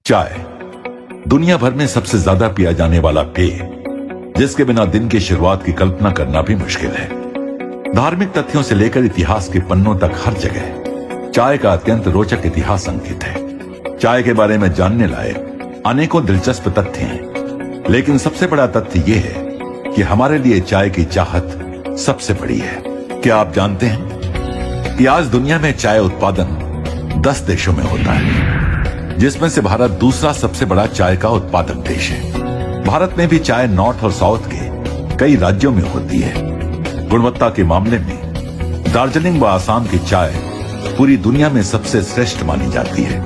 चाय दुनिया भर में सबसे ज्यादा पिया जाने वाला पेय, जिसके बिना दिन की शुरुआत की कल्पना करना भी मुश्किल है। धार्मिक तथ्यों से लेकर इतिहास के पन्नों तक हर जगह चाय का अत्यंत रोचक इतिहास अंकित है। चाय के बारे में जानने लायक अनेकों दिलचस्प तथ्य हैं, लेकिन सबसे बड़ा तथ्य यह है कि हमारे लिए चाय की चाहत सबसे बड़ी है। क्या आप जानते हैं कि आज दुनिया में चाय उत्पादन 10 देशों में होता है, जिसमें से भारत दूसरा सबसे बड़ा चाय का उत्पादक देश है। भारत में भी चाय नॉर्थ और साउथ के कई राज्यों में होती है। गुणवत्ता के मामले में दार्जिलिंग व आसाम की चाय पूरी दुनिया में सबसे श्रेष्ठ मानी जाती है।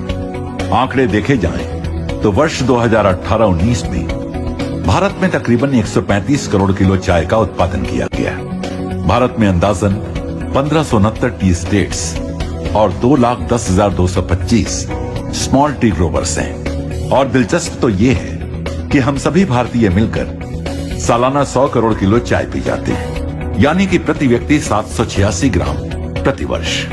आंकड़े देखे जाएं तो वर्ष 2018-19 में भारत में तकरीबन 135 करोड़ किलो चाय का उत्पादन किया गया। भारत में अंदाजन 1569 टी स्टेट्स और 2,10,225 स्मॉल टी ग्रोवर्स हैं। और दिलचस्प तो ये है कि हम सभी भारतीय मिलकर सालाना 100 करोड़ किलो चाय पी जाते हैं, यानी कि प्रति व्यक्ति 786 ग्राम प्रति वर्ष।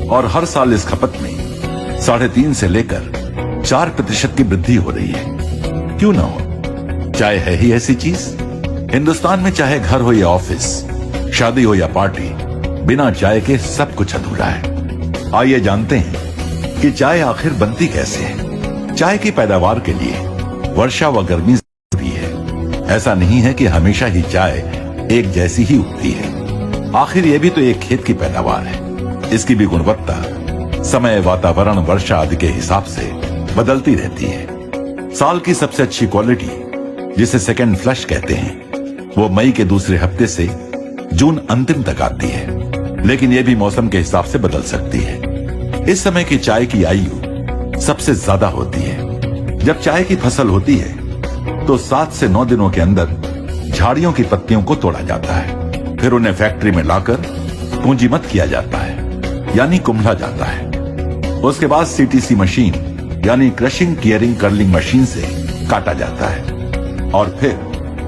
और हर साल इस खपत में 3.5 से लेकर 4% की वृद्धि हो रही है। क्यों ना हो, चाय है ही ऐसी चीज। हिंदुस्तान में चाहे घर हो या ऑफिस, शादी हो या पार्टी, बिना चाय के सब कुछ अधूरा है। आइए जानते हैं कि चाय आखिर बनती कैसे है। चाय की पैदावार के लिए वर्षा व गर्मी जरूरी है। ऐसा नहीं है कि हमेशा ही चाय एक जैसी ही उगती है। आखिर ये भी तो एक खेत की पैदावार है। इसकी भी गुणवत्ता समय, वातावरण, वर्षा आदि के हिसाब से बदलती रहती है। साल की सबसे अच्छी क्वालिटी, जिसे सेकेंड फ्लश कहते हैं, वो मई के दूसरे हफ्ते से जून अंतिम तक आती है, लेकिन यह भी मौसम के हिसाब से बदल सकती है। इस समय की चाय की आयु सबसे ज्यादा होती है। जब चाय की फसल होती है तो 7 से 9 दिनों के अंदर झाड़ियों की पत्तियों को तोड़ा जाता है। फिर उन्हें फैक्ट्री में लाकर पूंजीमत किया जाता है, यानी कुम्हला जाता है। उसके बाद सीटीसी मशीन यानी क्रशिंग टियरिंग कर्लिंग मशीन से काटा जाता है और फिर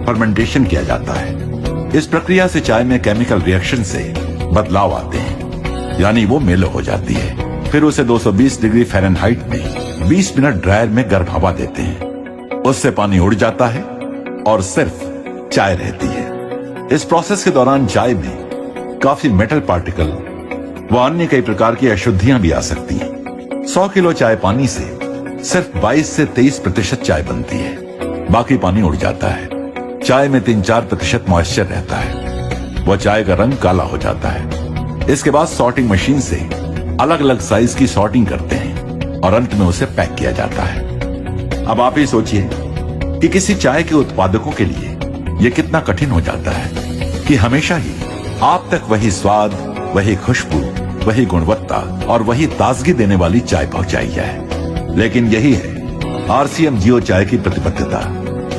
फर्मेंटेशन किया जाता है। इस प्रक्रिया से चाय में केमिकल रिएक्शन से बदलाव आते हैं, यानी वो मेलो हो जाती है। फिर उसे 220 डिग्री फ़ारेनहाइट में 20 मिनट ड्रायर में गर्म हवा देते हैं। उससे पानी उड़ जाता है और सिर्फ चाय रहती है। इस प्रोसेस के दौरान चाय में काफी मेटल पार्टिकल व अन्य कई प्रकार की अशुद्धियां भी आ सकती हैं। 100 किलो चाय पानी से सिर्फ 22 से 23% चाय बनती है, बाकी पानी उड़ जाता है। चाय में 3-4% मॉइस्चर रहता है। वह चाय का रंग काला हो जाता है। इसके बाद सॉर्टिंग मशीन से अलग अलग साइज की सॉर्टिंग करते हैं और अंत में उसे पैक किया जाता है। अब आप ही सोचिए कि किसी चाय के उत्पादकों के लिए यह कितना कठिन हो जाता है कि हमेशा ही आप तक वही स्वाद, वही खुशबू, वही गुणवत्ता और वही ताजगी देने वाली चाय पहुंचाई जाए। लेकिन यही है आरसीएम जियो चाय की प्रतिबद्धता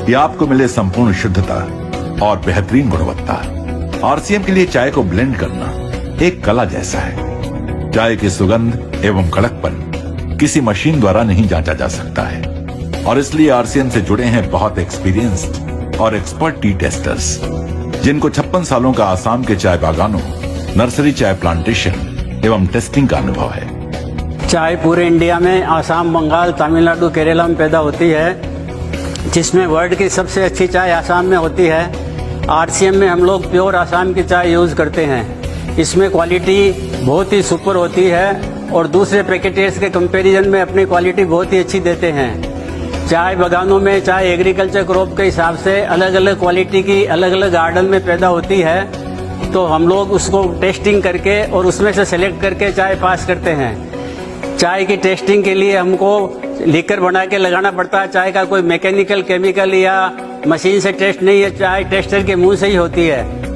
कि आपको मिले संपूर्ण शुद्धता और बेहतरीन गुणवत्ता। आरसीएम के लिए चाय को ब्लेंड करना एक कला जैसा है। चाय की सुगंध एवं कड़कपन किसी मशीन द्वारा नहीं जांचा जा सकता है, और इसलिए आरसीएम से जुड़े हैं बहुत एक्सपीरियंस्ड और एक्सपर्ट टी टेस्टर्स, जिनको 56 सालों का आसाम के चाय बागानों, नर्सरी चाय प्लांटेशन एवं टेस्टिंग का अनुभव है। चाय पूरे इंडिया में आसाम, बंगाल, तमिलनाडु, केरला में पैदा होती है, जिसमें वर्ल्ड की सबसे अच्छी चाय आसाम में होती है। आरसीएम में हम लोग प्योर आसाम की चाय यूज़ करते हैं। इसमें क्वालिटी बहुत ही सुपर होती है और दूसरे पैकेटर्स के कंपैरिजन में अपनी क्वालिटी बहुत ही अच्छी देते हैं। चाय बागानों में चाय एग्रीकल्चर क्रॉप के हिसाब से अलग अलग क्वालिटी की अलग अलग गार्डन में पैदा होती है, तो हम लोग उसको टेस्टिंग करके और उसमें से सेलेक्ट करके चाय पास करते हैं। चाय की टेस्टिंग के लिए हमको लीकर बना के लगाना पड़ता है। चाय का कोई मैकेनिकल, केमिकल या मशीन से टेस्ट नहीं है, चाय टेस्टर के मुंह से ही होती है।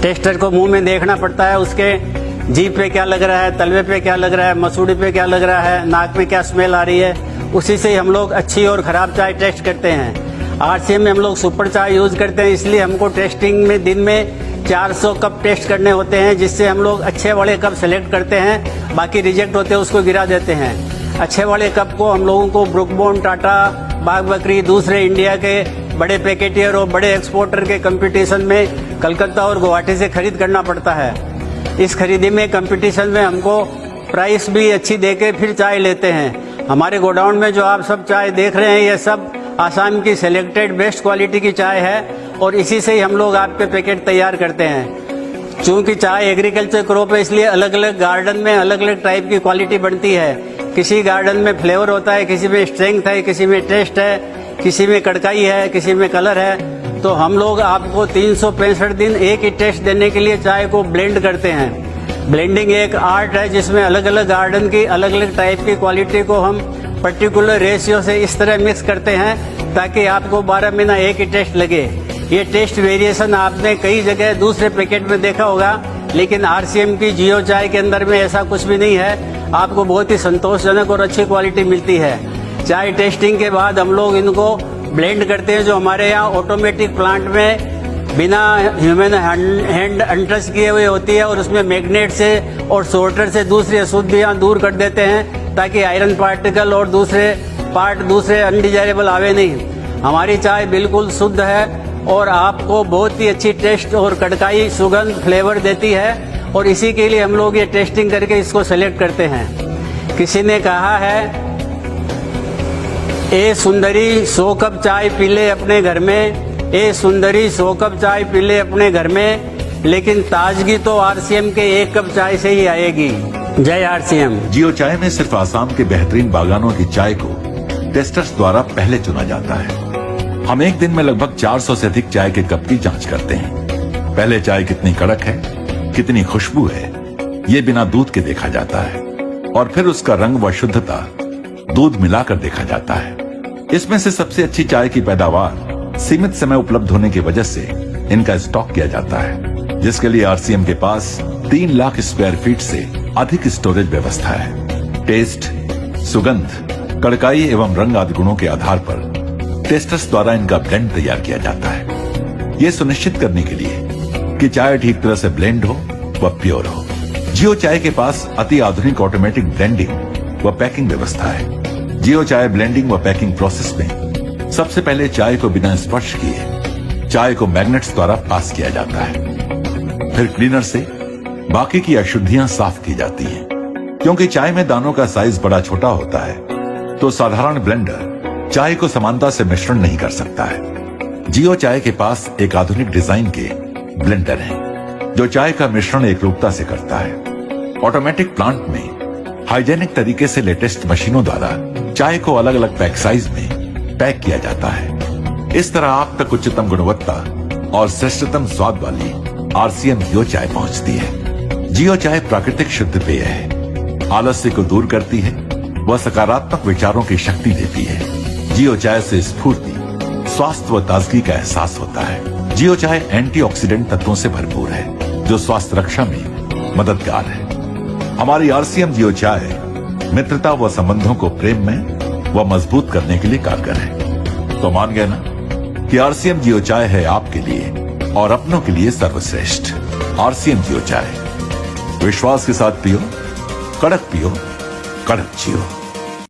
टेस्टर को मुंह में देखना पड़ता है, उसके जीभ पे क्या लग रहा है, तलवे पे क्या लग रहा है, मसूड़ी पे क्या लग रहा है, नाक में क्या स्मेल आ रही है, उसी से हम लोग अच्छी और खराब चाय टेस्ट करते हैं। आरसीएम में हम लोग सुपर चाय यूज करते हैं, इसलिए हमको टेस्टिंग में दिन में 400 कप टेस्ट करने होते हैं, जिससे हम लोग अच्छे वाले कप सेलेक्ट करते हैं, बाकी रिजेक्ट होते हैं उसको गिरा देते हैं। अच्छे वाले कप को हम लोगों को ब्रुक बॉन्ड, टाटा, बाग बकरी, दूसरे इंडिया के बड़े पैकेटियर और बड़े एक्सपोर्टर के कंपटीशन में कलकत्ता और गुवाहाटी से खरीद करना पड़ता है। इस खरीदी में कंपटीशन में हमको प्राइस भी अच्छी देके फिर चाय लेते हैं। हमारे गोडाउन में जो आप सब चाय देख रहे हैं ये सब आसाम की सिलेक्टेड बेस्ट क्वालिटी की चाय है और इसी से ही हम लोग आपके पैकेट तैयार करते हैं। चूंकि चाय एग्रीकल्चर क्रॉप है इसलिए अलग अलग गार्डन में अलग अलग टाइप की क्वालिटी बनती है। किसी गार्डन में फ्लेवर होता है, किसी में स्ट्रेंथ है, किसी में टेस्ट है, किसी में कड़काई है, किसी में कलर है। तो हम लोग आपको 365 दिन एक ही टेस्ट देने के लिए चाय को ब्लेंड करते हैं। ब्लेंडिंग एक आर्ट है जिसमें अलग अलग गार्डन की अलग अलग टाइप की क्वालिटी को हम पर्टिकुलर रेशियो से इस तरह मिक्स करते हैं ताकि आपको 12 महीना एक ही टेस्ट लगे। ये टेस्ट वेरिएशन आपने कई जगह दूसरे पैकेट में देखा होगा, लेकिन आरसीएम की जियो चाय के अंदर में ऐसा कुछ भी नहीं है। आपको बहुत ही संतोषजनक और अच्छी क्वालिटी मिलती है। चाय टेस्टिंग के बाद हम लोग इनको ब्लेंड करते हैं, जो हमारे यहाँ ऑटोमेटिक प्लांट में बिना ह्यूमन हैंड अनटच किए हुए होती है और उसमें मैग्नेट से और सोर्टर से दूसरी अशुद्धियाँ दूर कर देते हैं ताकि आयरन पार्टिकल और दूसरे अनडिजायरेबल आवे नहीं। हमारी चाय बिल्कुल शुद्ध है और आपको बहुत ही अच्छी टेस्ट और कड़काई सुगंध फ्लेवर देती है और इसी के लिए हम लोग ये टेस्टिंग करके इसको सेलेक्ट करते हैं। किसी ने कहा है ए सुंदरी 100 कप चाय पी ले अपने घर में, ए सुंदरी 100 कप चाय पी ले अपने घर में, लेकिन ताजगी तो आरसीएम के 1 कप चाय से ही आएगी। जय आरसीएम। जियो चाय में सिर्फ आसाम के बेहतरीन बागानों की चाय को टेस्टर्स द्वारा पहले चुना जाता है। हम एक दिन में लगभग 400 से अधिक चाय के कप की जांच करते हैं। पहले चाय कितनी कड़क है, कितनी खुशबू है, ये बिना दूध के देखा जाता है और फिर उसका रंग व शुद्धता दूध मिलाकर देखा जाता है। इसमें से सबसे अच्छी चाय की पैदावार सीमित समय उपलब्ध होने की वजह से इनका स्टॉक किया जाता है, जिसके लिए आरसीएम के पास 3 लाख स्क्वायर फीट से अधिक स्टोरेज व्यवस्था है। टेस्ट, सुगंध, कड़काई एवं रंग आदि गुणों के आधार पर टेस्टर्स द्वारा इनका ब्लेंड तैयार किया जाता है, ये सुनिश्चित करने के लिए कि चाय ठीक तरह से ब्लेंड हो व प्योर हो। जियो चाय के पास अति आधुनिक ऑटोमेटिक ब्लेंडिंग व पैकिंग व्यवस्था है। जियो चाय ब्लेंडिंग व पैकिंग प्रोसेस में सबसे पहले चाय को बिना स्पर्श किए चाय को मैग्नेट्स द्वारा पास किया जाता है। फिर क्लीनर से बाकी की अशुद्धियां साफ की जाती हैं। क्योंकि चाय में दानों का साइज बड़ा छोटा होता है तो साधारण ब्लेंडर चाय को समानता से मिश्रण नहीं कर सकता है। जियो चाय के पास एक आधुनिक डिजाइन के ब्लेंडर हैं, जो चाय का मिश्रण एकरूपता से करता है। ऑटोमेटिक प्लांट में हाइजेनिक तरीके से लेटेस्ट मशीनों द्वारा चाय को अलग अलग पैक साइज में पैक किया जाता है। इस तरह आप तक उच्चतम गुणवत्ता और श्रेष्ठतम स्वाद वाली आरसीएम जियो चाय पहुंचती है। जियो चाय प्राकृतिक शुद्ध पेय है, आलस्य को दूर करती है व सकारात्मक विचारों की शक्ति देती है। जियो चाय से स्फूर्ति, स्वास्थ्य व ताजगी का एहसास होता है। जियो चाय एंटीऑक्सीडेंट तत्वों से भरपूर है, जो स्वास्थ्य रक्षा में मददगार है। हमारी आरसीएम जियो चाय मित्रता व संबंधों को प्रेम में व मजबूत करने के लिए कारगर है। तो मान गए ना कि आरसीएम जियो चाय है आपके लिए और अपनों के लिए सर्वश्रेष्ठ। आरसीएम जियो चाय, विश्वास के साथ पियो, कड़क पियो, कड़क जियो।